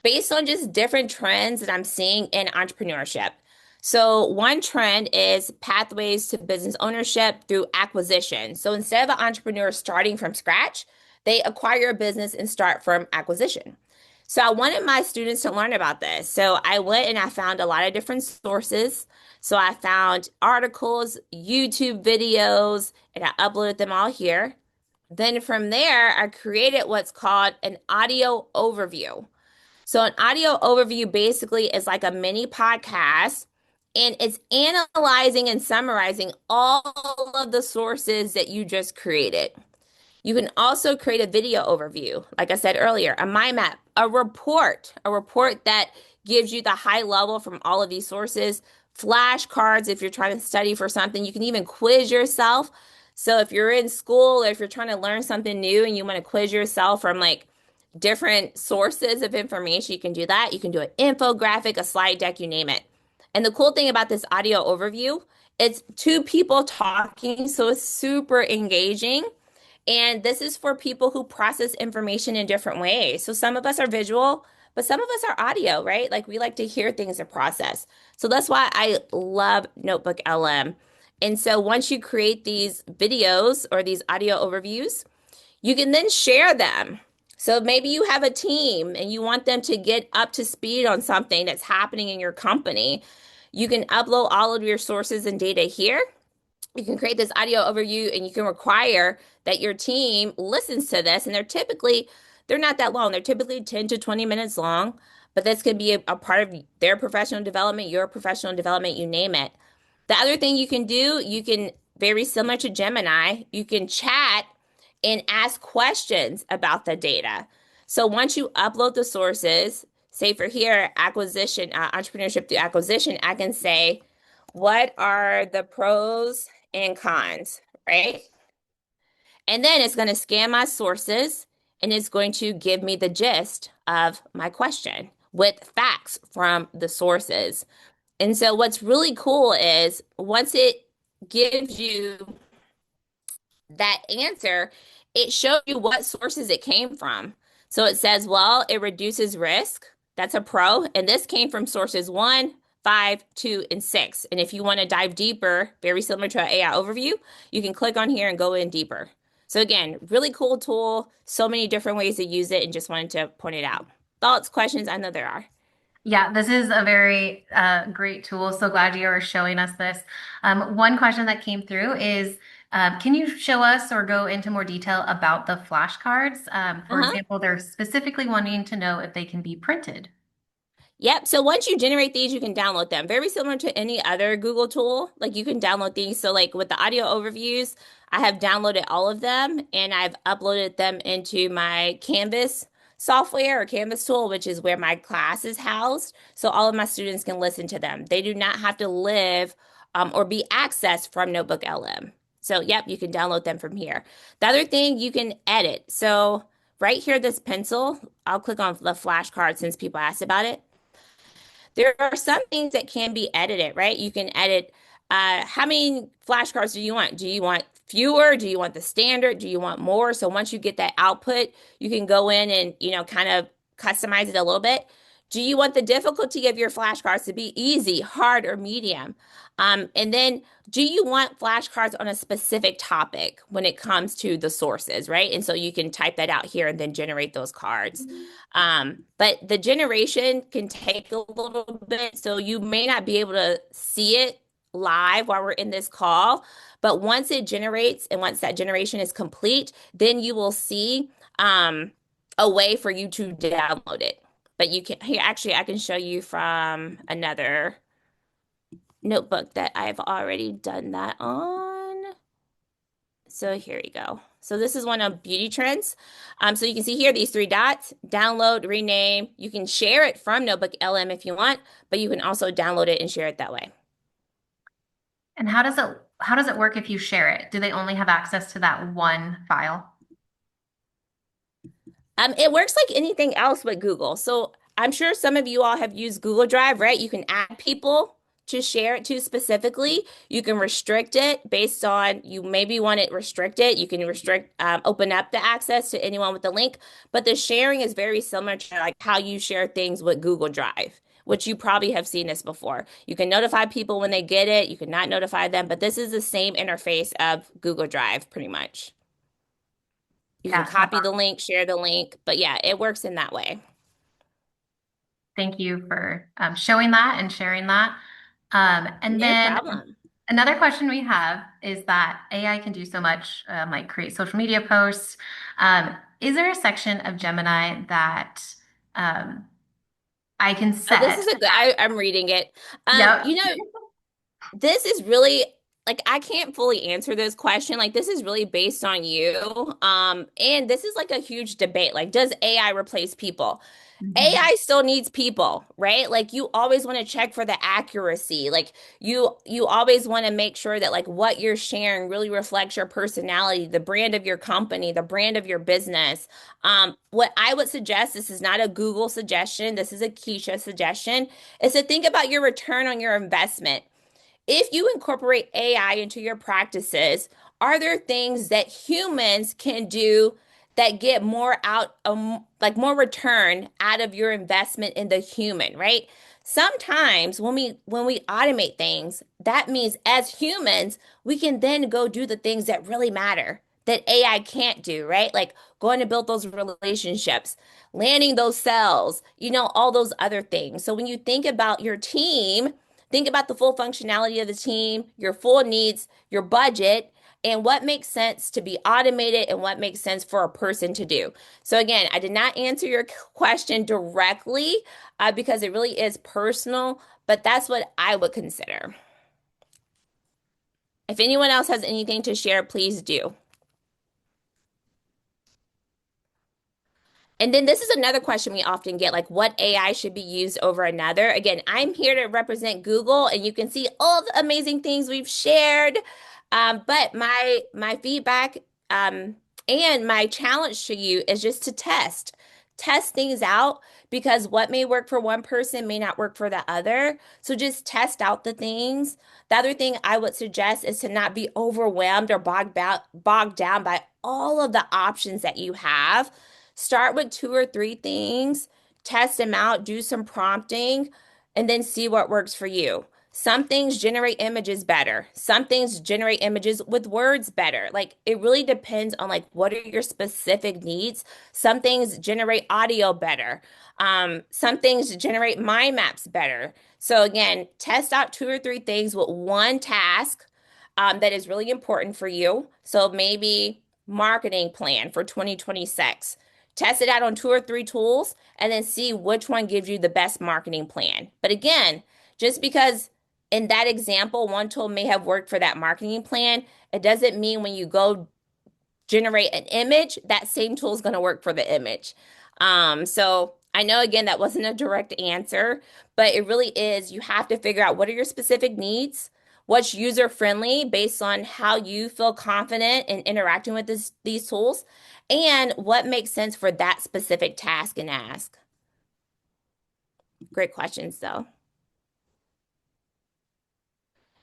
based on just different trends that I'm seeing in entrepreneurship. So, one trend is pathways to business ownership through acquisition. So, instead of an entrepreneur starting from scratch, they acquire a business and start from acquisition. So, I wanted my students to learn about this. So, I went and I found a lot of different sources. So, I found articles, YouTube videos, and I uploaded them all here. Then from there, I created what's called an audio overview. So, an audio overview basically is like a mini podcast and it's analyzing and summarizing all of the sources that you just created. You can also create a video overview, like I said earlier, a mind map, a report that gives you the high level from all of these sources, flashcards if you're trying to study for something. You can even quiz yourself. So if you're in school or if you're trying to learn something new and you want to quiz yourself from like different sources of information, you can do that. You can do an infographic, a slide deck, you name it. And the cool thing about this audio overview, it's two people talking, so it's super engaging. And this is for people who process information in different ways. So some of us are visual, but some of us are audio, right? Like we like to hear things and process. So that's why I love Notebook LM. And so once you create these videos or these audio overviews, you can then share them. So maybe you have a team and you want them to get up to speed on something that's happening in your company. You can upload all of your sources and data here. You can create this audio overview and you can require that your team listens to this. And they're not that long. They're typically 10 to 20 minutes long, but this could be a part of their professional development, your professional development, you name it. The other thing you can do, you can, very similar to Gemini, you can chat and ask questions about the data. So once you upload the sources, say for here, acquisition, entrepreneurship through acquisition, I can say, what are the pros and cons, right? And then it's going to scan my sources and it's going to give me the gist of my question with facts from the sources. And so what's really cool is once it gives you that answer, it shows you what sources it came from. So it says, well, it reduces risk. That's a pro. And this came from sources one, five, two, and six. And if you want to dive deeper, very similar to an AI overview, you can click on here and go in deeper. So again, really cool tool. So many different ways to use it and just wanted to point it out. Thoughts, questions? I know there are. Yeah, this is a very great tool. So glad you are showing us this. One question that came through is, can you show us or go into more detail about the flashcards? For Uh-huh. example, they're specifically wanting to know if they can be printed. Yep. So once you generate these, you can download them. Very similar to any other Google tool. Like you can download these. So like with the audio overviews, I have downloaded all of them and I've uploaded them into my Canvas software or Canvas tool, which is where my class is housed. So all of my students can listen to them. They do not have to live or be accessed from Notebook LM. So yep, you can download them from here. The other thing you can edit. So right here, this pencil, I'll click on the flashcard since people asked about it. There are some things that can be edited, right? You can edit how many flashcards do you want? Do you want fewer? Do you want the standard? Do you want more? So once you get that output, you can go in and, kind of customize it a little bit. Do you want the difficulty of your flashcards to be easy, hard, or medium? And then do you want flashcards on a specific topic when it comes to the sources, right? And so you can type that out here and then generate those cards. But the generation can take a little bit, so you may not be able to see it live while we're in this call. But once it generates and once that generation is complete, then you will see a way for you to download it. But you can here, actually, I can show you from another notebook that I've already done that on. So here we go. So this is one of beauty trends. So you can see here these three dots, download, rename. You can share it from Notebook LM if you want, but you can also download it and share it that way. And how does it work if you share it? Do they only have access to that one file? It works like anything else with Google. So I'm sure some of you all have used Google Drive, right? You can add people to share it to specifically. You can restrict it based on you maybe want it restricted. You can restrict, open up the access to anyone with the link. But the sharing is very similar to like how you share things with Google Drive, which you probably have seen this before. You can notify people when they get it. You can not notify them, but this is the same interface of Google Drive pretty much. You can Yeah, that's copy the link, share the link, but yeah, it works in that way. Thank you for showing that and sharing that. And No then problem. another question we have is that AI can do so much, like create social media posts. Is there a section of Gemini that um, I can Oh, this is set? a good, I'm reading it. Yep. This is really like I can't fully answer this question. Like this is really based on you. And this is like a huge debate. Like, does AI replace people? Mhm. AI still needs people, right? Like you always want to check for the accuracy. Like you always want to make sure that like what you're sharing really reflects your personality, the brand of your company, the brand of your business. What I would suggest, this is not a Google suggestion, this is a Keisha suggestion, is to think about your return on your investment. If you incorporate AI into your practices, are there things that humans can do that get more out, like more return out of your investment in the human, right? Sometimes when we automate things, that means as humans, we can then go do the things that really matter that AI can't do, right? Like going to build those relationships, landing those cells, all those other things. So when you think about your team, think about the full functionality of the team, your full needs, your budget, and what makes sense to be automated and what makes sense for a person to do. So, again, I did not answer your question directly because it really is personal, but that's what I would consider. If anyone else has anything to share, please do. And then this is another question we often get, like what AI should be used over another. Again, I'm here to represent Google, and you can see all the amazing things we've shared. But my feedback and my challenge to you is just to test things out because what may work for one person may not work for the other. So just test out the things. The other thing I would suggest is to not be overwhelmed or bogged down by all of the options that you have. Start with two or three things, test them out, do some prompting, and then see what works for you. Some things generate images better. Some things generate images with words better. Like it really depends on like what are your specific needs. Some things generate audio better. Some things generate mind maps better. So again, test out two or three things with one task that is really important for you. So maybe marketing plan for 2026. Test it out on two or three tools and then see which one gives you the best marketing plan. But again, just because in that example, one tool may have worked for that marketing plan, it doesn't mean when you go generate an image, that same tool is going to work for the image. So I know again that wasn't a direct answer, but it really is. You have to figure out what are your specific needs, what's user friendly based on how you feel confident in interacting with these tools, and what makes sense for that specific task and ask. Great questions, though.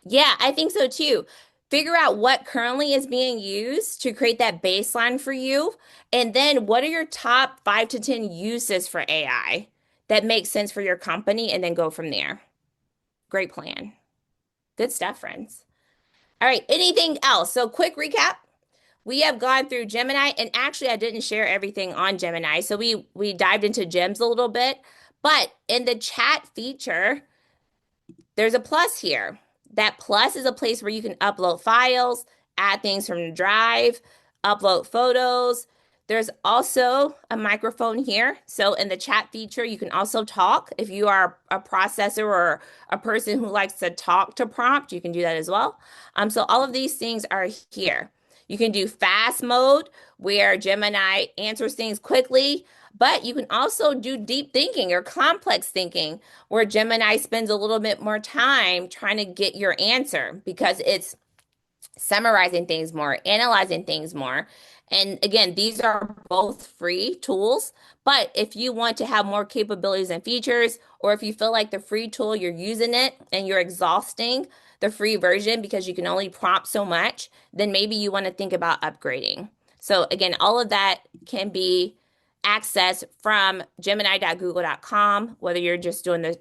Yeah, I think so too. Figure out what currently is being used to create that baseline for you. And then what are your top 5 to 10 uses for AI that make sense for your company? And then go from there. Great plan. Good stuff, friends. All right, anything else? So, quick recap. We have gone through Gemini, and actually, I didn't share everything on Gemini. So, we dived into gems a little bit. But in the chat feature, there's a plus here. That plus is a place where you can upload files, add things from the drive, upload photos. There's also a microphone here. So in the chat feature, you can also talk. If you are a processor or a person who likes to talk to prompt, you can do that as well. So all of these things are here. You can do fast mode where Gemini answers things quickly, but you can also do deep thinking or complex thinking where Gemini spends a little bit more time trying to get your answer because it's summarizing things more, analyzing things more. And again, these are both free tools, but if you want to have more capabilities and features, or if you feel like the free tool, you're using it and you're exhausting the free version because you can only prompt so much, then maybe you want to think about upgrading. So again, all of that can be accessed from gemini.google.com, whether you're just doing the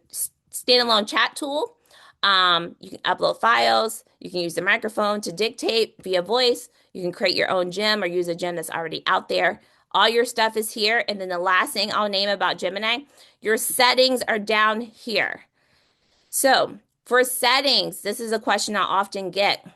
standalone chat tool. You can upload files. You can use the microphone to dictate via voice. You can create your own gem or use a gem that's already out there. All your stuff is here. And then the last thing I'll name about Gemini, your settings are down here. So for settings, this is a question I often get.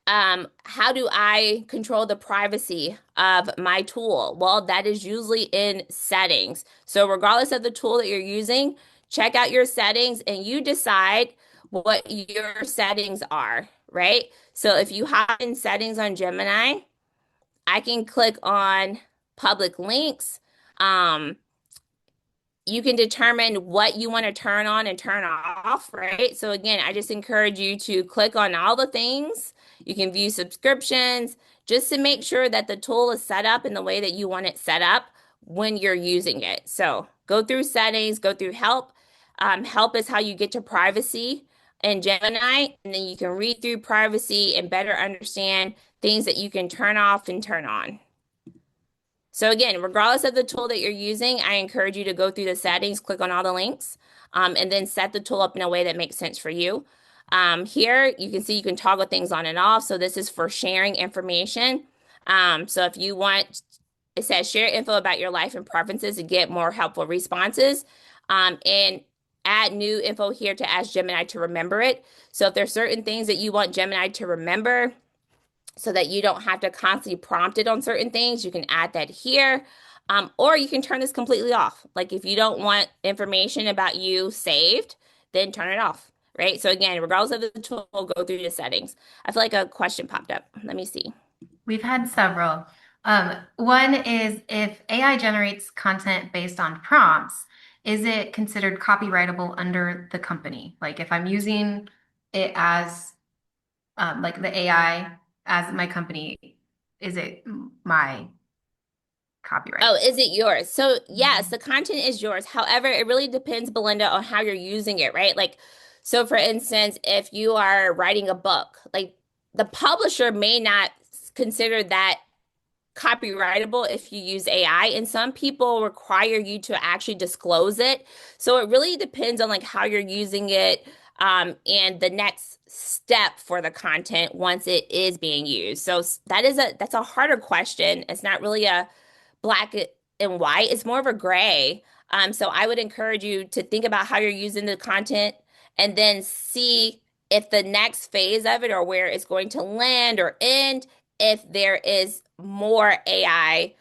How do I control the privacy of my tool? Well, that is usually in settings. So regardless of the tool that you're using, check out your settings and you decide what your settings are, right? So if you have in settings on Gemini, I can click on public links. You can determine what you want to turn on and turn off, right? So again, I just encourage you to click on all the things. You can view subscriptions just to make sure that the tool is set up in the way that you want it set up when you're using it. So go through settings, go through help. Help is how you get to privacy in Gemini, and then you can read through privacy and better understand things that you can turn off and turn on. So again, regardless of the tool that you're using, I encourage you to go through the settings, click on all the links, and then set the tool up in a way that makes sense for you. Here, you can see you can toggle things on and off. So this is for sharing information. So if you want, it says share info about your life and preferences to get more helpful responses. And add new info here to ask Gemini to remember it. So if there's certain things that you want Gemini to remember, so that you don't have to constantly prompt it on certain things. You can add that here. Or you can turn this completely off. Like if you don't want information about you saved, then turn it off, right? So again, regardless of the tool, go through the settings. I feel like a question popped up. Let me see. We've had several. One is if AI generates content based on prompts, is it considered copyrightable under the company? Like if I'm using it as like the AI as my company, is it my Oh, copyright? is it yours? So yes, Mhm. the content is yours. However, it really depends, Belinda, on how you're using it, right? Like, so for instance, if you are writing a book, like the publisher may not consider that copyrightable if you use AI, and some people require you to actually disclose it. So it really depends on like how you're using it, and the next step for the content once it is being used. So that's a harder question. It's not really a black and white. It's more of a gray. So I would encourage you to think about how you're using the content and then see if the next phase of it or where it's going to land or end, if there is more AI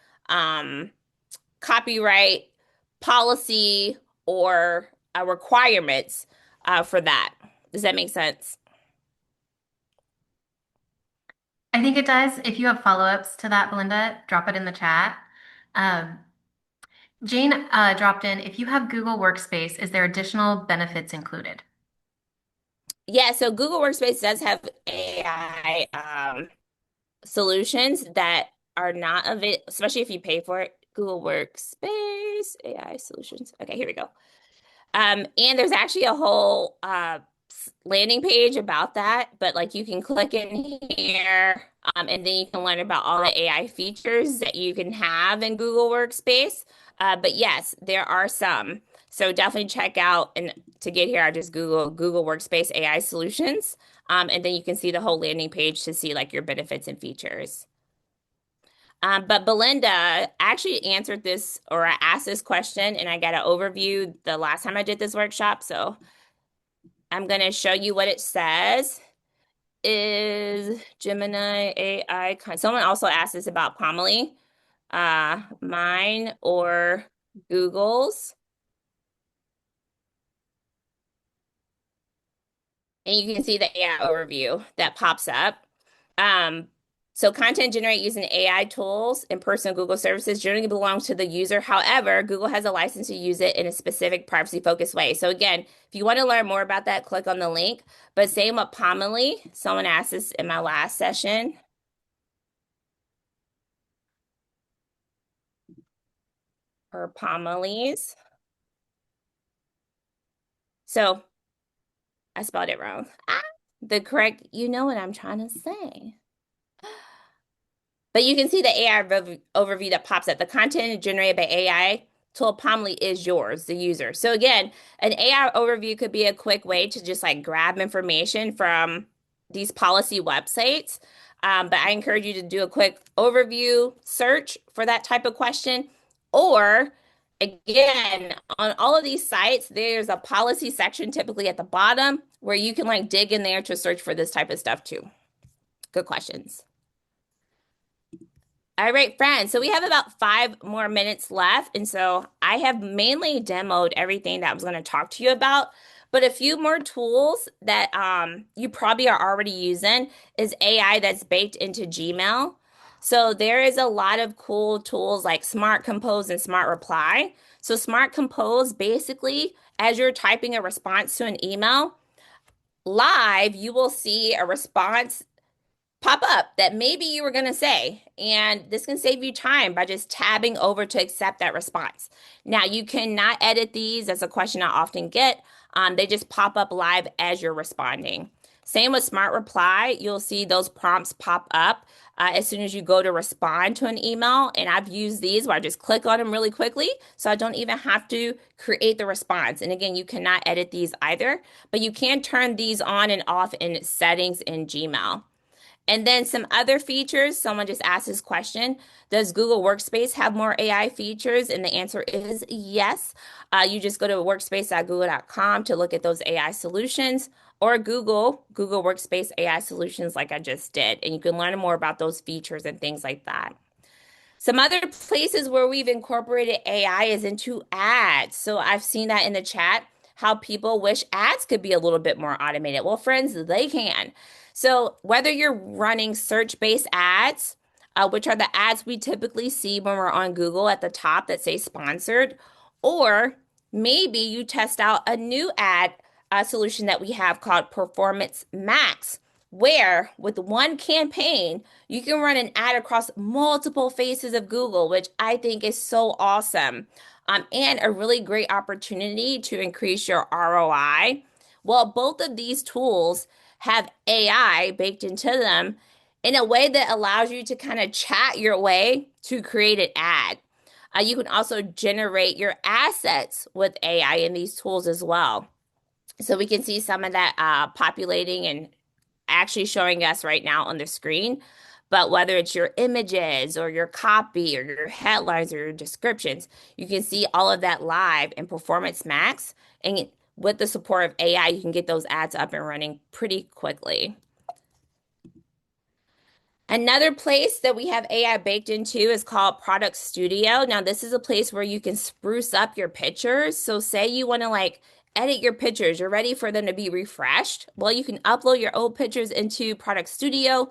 copyright policy or requirements for that. Does that make sense? I think it does. If you have follow-ups to that, Belinda, drop it in the chat. Um, Jane dropped in, if you have Google Workspace, is there additional benefits included? Yeah, so Google Workspace does have AI solutions that are not of it, especially if you pay for it. Google Workspace, AI solutions. Okay, here we go. And there's actually a whole landing page about that, but like you can click in here, and then you can learn about all the AI features that you can have in Google Workspace. But yes, there are some. So definitely check out, and to get here, I just Google Workspace AI solutions. And then you can see the whole landing page to see like your benefits and features. But Belinda actually answered this or I asked this question and I got an overview the last time I did this workshop. So I'm going to show you what it says. Is Gemini AI Someone also asked this about Pomely, mine or Google's. And you can see the AI overview that pops up. Um, so content generated using AI tools and personal Google services generally belongs to the user. However, Google has a license to use it in a specific privacy-focused way. So again, if you want to learn more about that, click on the link. But same with Pomely. Someone asked this in my last session. Or Pomely's. So I spelled it wrong. The correct, you know what I'm trying to say. But you can see the AI overview that pops up. The content generated by AI tool Pomly is yours, the user. So again, an AI overview could be a quick way to just like grab information from these policy websites. But I encourage you to do a quick overview search for that type of question. Or again, on all of these sites, there's a policy section typically at the bottom where you can like dig in there to search for this type of stuff too. Good questions. All right, friends. So we have about 5 more minutes left. And so I have mainly demoed everything that I was going to talk to you about. But a few more tools that you probably are already using is AI that's baked into Gmail. So there is a lot of cool tools like Smart Compose and Smart Reply. So Smart Compose, basically, as you're typing a response to an email, live, you will see a response pop up that maybe you were going to say. And this can save you time by just tabbing over to accept that response. Now, you cannot edit these. That's a question I often get. They just pop up live as you're responding. Same with Smart Reply. You'll see those prompts pop up as soon as you go to respond to an email. And I've used these where I just click on them really quickly so I don't even have to create the response. And again, you cannot edit these either, but you can turn these on and off in settings in Gmail. And then some other features, someone just asked this question, does Google Workspace have more AI features? And the answer is yes. You just go to workspace.google.com to look at those AI solutions or Google Workspace AI solutions like I just did. And you can learn more about those features and things like that. Some other places where we've incorporated AI is into ads. So I've seen that in the chat. how people wish ads could be a little bit more automated. Well, friends, they can. So whether you're running search-based ads, which are the ads we typically see when we're on Google at the top that say sponsored, or maybe you test out a new ad solution that we have called Performance Max, where with one campaign, you can run an ad across multiple faces of Google, which I think is so awesome. And a really great opportunity to increase your ROI. Well, both of these tools have AI baked into them in a way that allows you to kind of chat your way to create an ad. You can also generate your assets with AI in these tools as well. So we can see some of that populating and actually showing us right now on the screen. But whether it's your images or your copy or your headlines or your descriptions, you can see all of that live in Performance Max. And with the support of AI, you can get those ads up and running pretty quickly. Another place that we have AI baked into is called Product Studio. Now, this is a place where you can spruce up your pictures. So, say you want to like edit your pictures, you're ready for them to be refreshed. Well, you can upload your old pictures into Product Studio.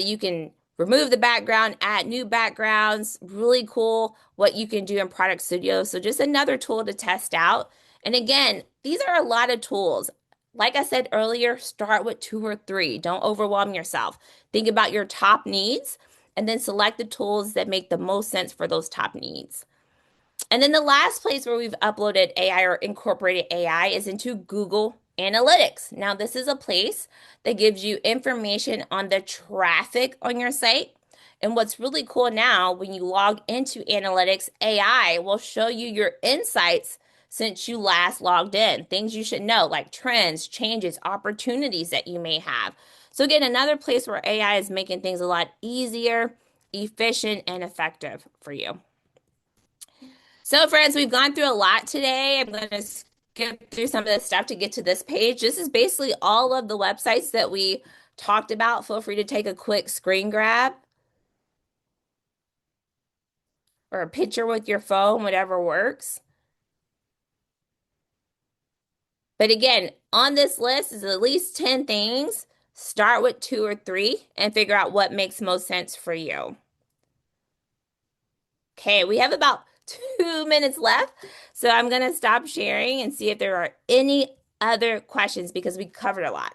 You can remove the background, add new backgrounds. Really cool what you can do in Product Studio. So, just another tool to test out. And again, these are a lot of tools. Like I said earlier, start with two or three. Don't overwhelm yourself. Think about your top needs and then select the tools that make the most sense for those top needs. And then the last place where we've uploaded AI or incorporated AI is into Google Analytics. Now, this is a place that gives you information on the traffic on your site. And what's really cool now, when you log into analytics, AI will show you your insights since you last logged in, things you should know, like trends, changes, opportunities that you may have. So, again, another place where AI is making things a lot easier, efficient, and effective for you. So, friends, we've gone through a lot today. I'm going to skip through some of the stuff to get to this page. This is basically all of the websites that we talked about. Feel free to take a quick screen grab or a picture with your phone, whatever works. But again, on this list is at least 10 things. Start with two or three and figure out what makes most sense for you. Okay, we have about 2 minutes left. So I'm going to stop sharing and see if there are any other questions because we covered a lot.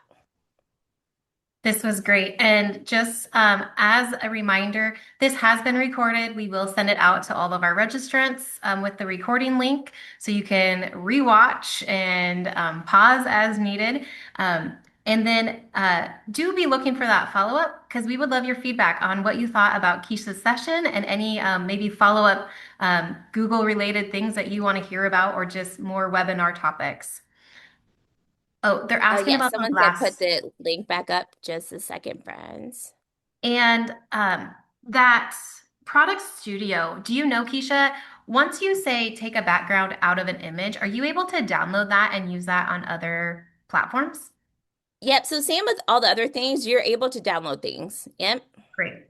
This was great. And just as a reminder, this has been recorded. We will send it out to all of our registrants with the recording link so you can rewatch and pause as needed. And then do be looking for that follow-up because we would love your feedback on what you thought about Keisha's session and any maybe follow-up Google related things that you want to hear about or just more webinar topics. Oh, they're Oh, asking yes. about the Someone said put last. the link back up just a second, friends. And that product studio, do you know, Keisha, once you say take a background out of an image, are you able to download that and use that on other platforms? Yep. So, same with all the other things, you're able to download things. Yep. Great.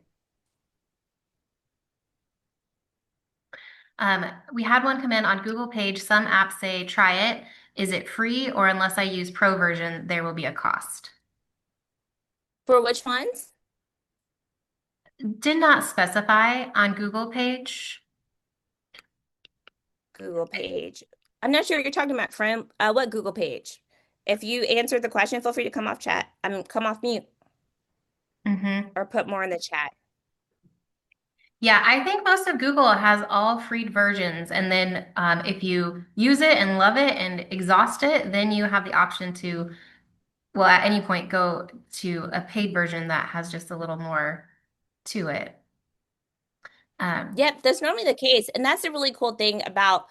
We had one come in on Google Page. Some apps say try it. Is it free or unless I use pro version, there will be a cost? For which ones? Did not specify on Google Page. Google page. I'm not sure what you're talking about, friend. What Google page? If you answered the question, feel free to come off chat. Come off mute Mhm. or put more in the chat. Yeah, I think most of Google has all free versions. And then if you use it and love it and exhaust it, then you have the option to, well, at any point go to a paid version that has just a little more to it. Um, Yep, that's normally the case. And that's the really cool thing about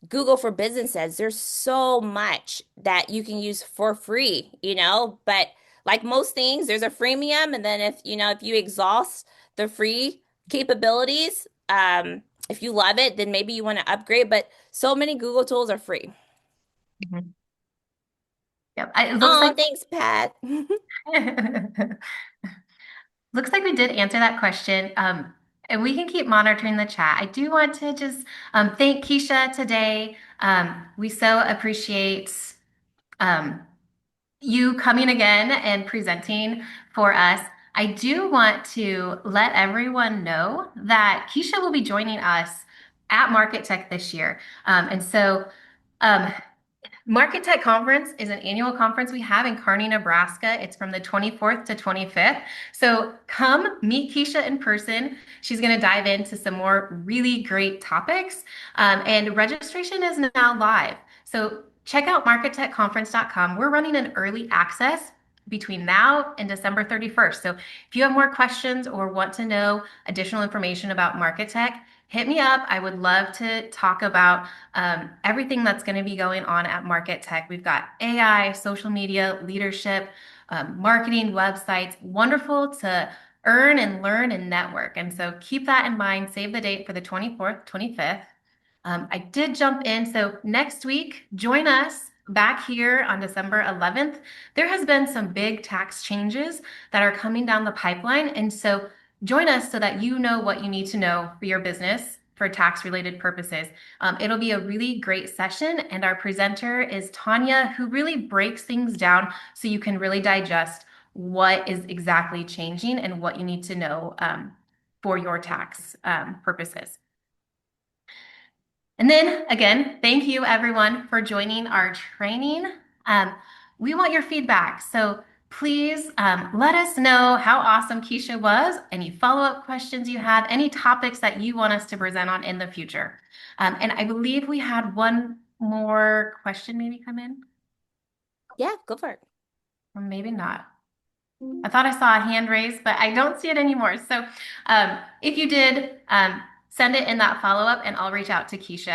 Google for Businesses. There's so much that you can use for free, but like most things, there's a freemium. And then if you exhaust the free capabilities, if you love it, then maybe you want to upgrade. But so many Google tools are free. Mhm. Yep. It looks Oh, like thanks, Pat. looks like we did answer that question. And we can keep monitoring the chat. I do want to just thank Keisha today. We so appreciate um, you coming again and presenting for us. I do want to let everyone know that Keisha will be joining us at Market Tech this year. Um, Market Tech Conference is an annual conference we have in Kearney, Nebraska. It's from the 24th to 25th. So come meet Keisha in person. She's going to dive into some more really great topics. And registration is now live. So check out markettechconference.com. We're running an early access between now and December 31st. So if you have more questions or want to know additional information about Market Tech, hit me up. I would love to talk about everything that's going to be going on at Market Tech. We've got AI, social media, leadership, marketing, websites. Wonderful to earn and learn and network. And so keep that in mind. Save the date for the 24th, 25th. I did jump in. So next week, join us back here on December 11th. There has been some big tax changes that are coming down the pipeline. And so join us so that you know what you need to know for your business for tax related purposes. It'll be a really great session. And our presenter is Tanya, who really breaks things down so you can really digest what is exactly changing and what you need to know for your tax purposes. And then again, thank you everyone for joining our training. Um, we want your feedback. So please let us know how awesome Keisha was, any follow-up questions you have, any topics that you want us to present on in the future. And I believe we had one more question maybe come in, Yeah, go for it. or maybe not. I thought I saw a hand raised, but I don't see it anymore. So if you did, send it in that follow-up and I'll reach out to Keisha